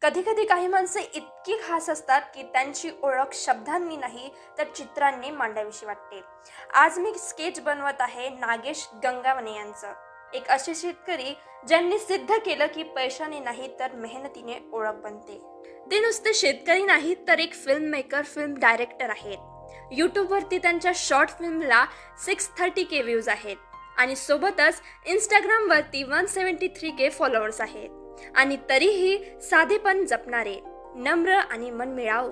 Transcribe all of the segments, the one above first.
कधी कधी काही माणसे इतकी खास असतात की त्यांची ओळख शब्दांनी नाही तर चित्रांनी मांडावीशी वाटते। आज मी स्केच बनवत आहे नागेश गंगावणे यांचं, एक असे शेतकरी ज्यांनी सिद्ध केलं की पैशाने नाही तर मेहनतीने ओळख बनते। ते नुसते शेतकरी नाहीत तर एक फिल्म मेकर, फिल्म डायरेक्टर आहेत। यूट्यूबवरती त्यांच्या शॉर्ट फिल्मला 630K व्ह्यूज आहेत आणि सोबतच इंस्टाग्रामवरती 173K फॉलोअर्स आहेत आणि तरीही साधेपण जपणारे, नम्र आणि मनमिळाऊ।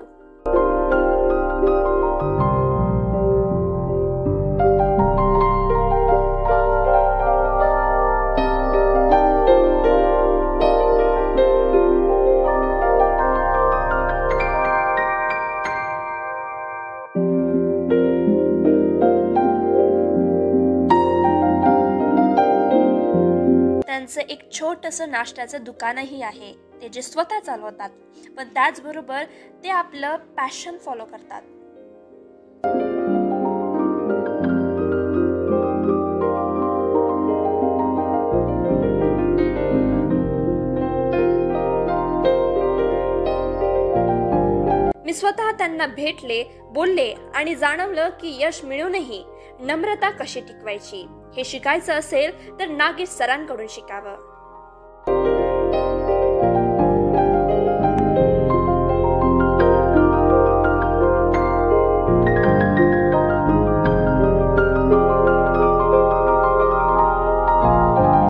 त्यांचं एक छोटंसं नाश्त्याचं दुकानही आहे, ते जे स्वतः चालवतात, पण त्याचबरोबर ते आपलं पॅशन फॉलो करतात। मी स्वतः त्यांना भेटले, बोलले आणि जाणवलं की यश मिळूनही नम्रता कशी टिकवायची हे शिकायचं असेल तर नागेश सरांकडून शिकावं।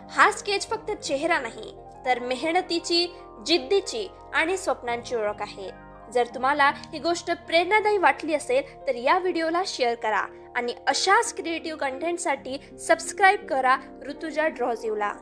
हा स्केच फक्त चेहरा नाही तर मेहनतीची, जिद्दीची आणि स्वप्नांची ओळख आहे। जर तुम्हाला ही गोष्ट प्रेरणादायी वाटली असेल तर या व्हिडिओला शेअर करा आणि अशाच क्रिएटिव्ह कंटेंटसाठी सबस्क्राईब करा ऋतुजा ड्रॉज यूला।